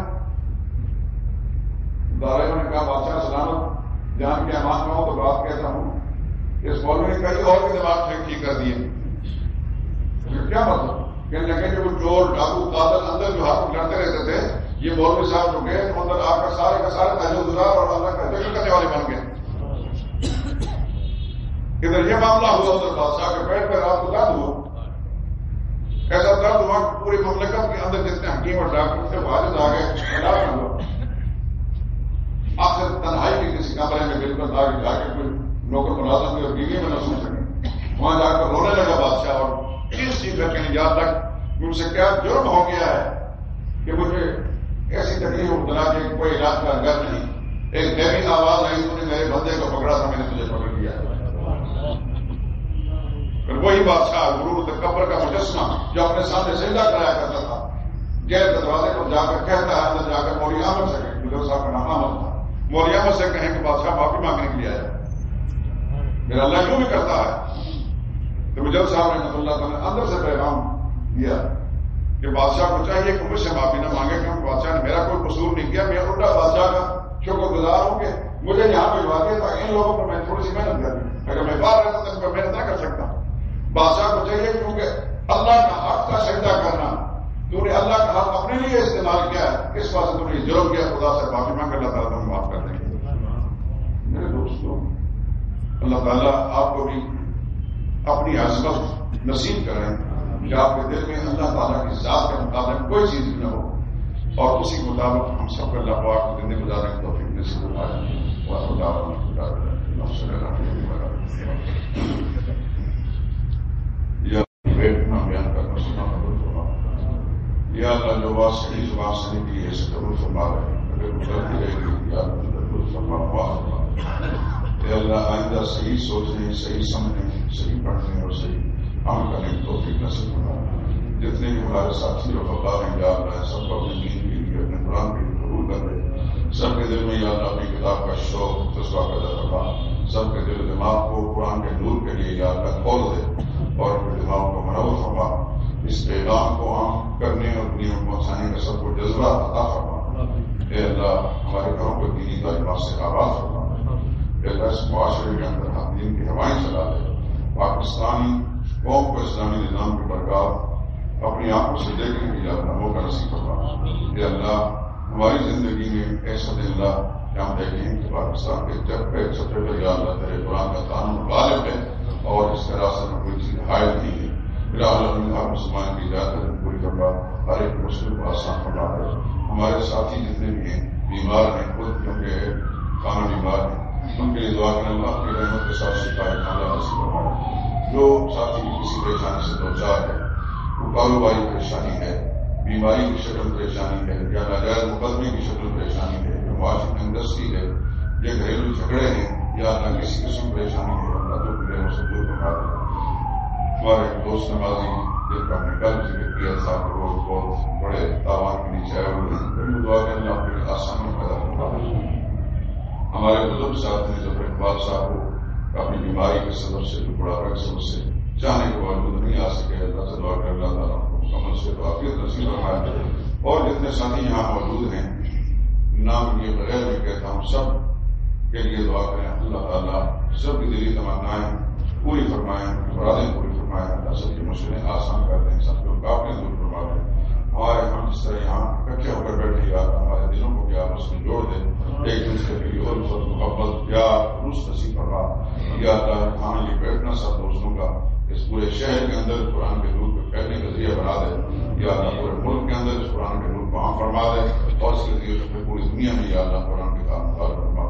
داروغہ نے کہا بادشاہ سلامت جان کے امان میں ہو تو بات کہتا ہوں. اس مولوی نے کئی اور کے دماغ ٹھیک کر دیے. کیا مطلب؟ کہنے لگے کہ وہ چور ڈاکو قاتل اندر جو ہاتھ لڑتے رہتے تھے، یہ مولوی صاحب جو گئے تو اندر آ کر سارے کا سارے تحجد گزار اور اللہ کا ذکر کرنے والے بن گئے. ادھر یہ معاملہ ہوا، ادھر بادشاہ کے پیٹ پہ رات کو درد ہوا. ایسا درد ہوا کہ پوری مملکت کے اندر جتنے حکیم اور ڈاکٹر تھے والد آ گئے، علاج ہوا. آخر تنہائی کے کسی کمرے میں بالکل آگے جا کے کوئی نوکر ملازم کی اور بیوی میں نہ سن سکے. وہاں جا کر رونے لگا بادشاہ اور اس چیز کا کہیں یاد تک مجھ سے کیا جرم ہو گیا ہے کہ مجھے ایسی تکلیف مبتلا کہ کوئی علاج کا گھر نہیں. ایک دہلی آواز آئی، تو نے میرے بندے کو پکڑا تھا، میں نے تجھے پکڑ لیا. پھر وہی بادشاہ غرور تکبر کا مجسمہ جو اپنے سامنے سجدہ کرایا کرتا تھا، جیل کے دروازے پر جا کر کہتا ہے اندر جا کر مولوی احمد سے کہیں، مجھے صاحب کا نام احمد تھا، مولوی احمد سے کہیں کہ بادشاہ معافی مانگنے کے لیے آیا. میرا اللہ کیوں بھی کرتا ہے. تو مجھے صاحب رحمۃ اللہ تعالیٰ نے اندر سے پیغام دیا کہ بادشاہ کو چاہیے کہ مجھ سے معافی نہ مانگے، کیونکہ بادشاہ نے میرا کوئی قصور نہیں کیا. میں الٹا بادشاہ کا شکر گزار ہوں کہ مجھے یہاں بھجوا دیا تھا. ان لوگوں پر میں تھوڑی سی محنت کرتی، اگر میں باہر رہتا تو ان پر محنت نہ کر سکتا. بادشاہ کو چاہیے کیونکہ اللہ کا حق کا سجدہ کرنا، تو نے اللہ کا حق اپنے لیے استعمال کیا ہے، اس واسطے تم نے جرم کیا. خدا سے معافی مانگ کر اللہ تعالیٰ تمہیں معاف کر دیں گے. میرے دوستوں، اللہ تعالیٰ آپ کو بھی اپنی عظمت نصیب کریں کہ آپ کے دل میں اللہ تعالیٰ کی ذات کے مطابق کوئی چیز نہ ہو. اور اسی کے مطابق ہم سب کو اللہ پاک کو زندگی گزارنے کی توفیق نصیب فرمائے. بیٹھنا بیان کرنا سننا قبول فرما. یا اللہ جو بات صحیح زبان سے نکلی ہے اسے قبول فرما رہے ہیں. اگر گزرتی رہے گی یا اللہ قبول فرما اے اللہ آئندہ صحیح سوچنے صحیح سمجھنے صحیح پڑھنے اور صحیح عمل کرنے کی توفیق نصیب فرما. جتنے بھی ہمارے ساتھی اور وفادار ہیں یا اللہ سب کو اپنے دین کے لیے اپنے قرآن کے لیے قبول کر رہے. سب کے دل میں یا اللہ اپنی کتاب کا شوق جذبہ پیدا کروا. سب کے دل و دماغ کو قرآن کے نور کے لیے یا اللہ کھول دے اور اپنے دماغ کو منور فرما. اس پیغام کو عام کرنے اور دنیا میں پہنچانے کا سب کو جذبہ عطا فرما. اے اللہ ہمارے گھروں کو دینی تعلیمات سے آباد فرما. اے اللہ اس معاشرے کے اندر ہم دین کی ہوائیں چلا دے. پاکستانی قوم کو اسلامی نظام کی برکات اپنی آنکھوں سے دیکھنے کی اللہ موقع نصیب فرما. اے اللہ ہماری زندگی میں ایسا دن اللہ کہ ہم دیکھیں کہ پاکستان کے چپے چھپے پہ یا اللہ تیرے قرآن کا قانون غالب ہے اور اس کے راستے میں کوئی چیز حائل نہیں ہے. ہر مسلمان کی اجازت پوری کروا. ہر ایک مسلم کو آسان فرما ہے. ہمارے ساتھی جتنے بھی ہیں بیمار ہیں خود کیونکہ کھانا بیمار ہیں ان کے لیے دعا کریں اللہ کی رحمت کے ساتھ شفا نصیب فرمائے. جو ساتھی کسی پریشانی سے دوچار ہے وہ کاروباری پریشانی ہے بیماری کی شکل پریشانی ہے یا ناجائز مقدمے کی شکل پریشانی ہے یا معاشی تنگدستی ہے یا گھریلو جھگڑے ہیں یا نہ کسی قسم پریشانی ہے اللہ تو پھر وہ سے دور کروا دے. ہمارے دوست نمازی جن کا ہم نے کل ذکر کیا تھا کہ وہ بہت بڑے تاوان کے نیچے آئے ہوئے ہیں دعا کہ اللہ اپنے آسانی پیدا کروا دے. ہمارے بزرگ ساتھ نے جب اقبال صاحب کو اپنی بیماری کے سبب سے بڑھاپے کے سبب سے چاہنے کے باوجود نہیں آ سکے اللہ سے دعا کر اللہ تعالیٰ کو مکمل سے عافیت نصیب فرمائے. اور جتنے ساتھی یہاں موجود ہیں نام یہ بغیر میں کہتا ہوں سب کے لیے دعا کریں اللہ تعالیٰ سب کی دلی تمنائیں پوری فرمائیں مرادیں پوری فرمائیں. اللہ سب کی مشکلیں آسان کر دیں سب کو رکاوٹیں دور فرما دیں. ہمارے ہم جس طرح یہاں اکٹھے ہو کر بیٹھے یا ہمارے دلوں کو کیا آپس میں جوڑ دیں ایک دوسرے کے لیے اور محبت پیار خلوص نصیب فرما. یا اللہ ہمیں یہ بیٹھنا سب دوستوں کا اس پورے شہر کے اندر قرآن کے نور کو پھیلنے کا ذریعہ بنا دے. یا اللہ پورے ملک کے اندر اس قرآن کے نور کو عام فرما دے اور اس کے ذریعے پوری دنیا میں یا اللہ قرآن کے کام فرما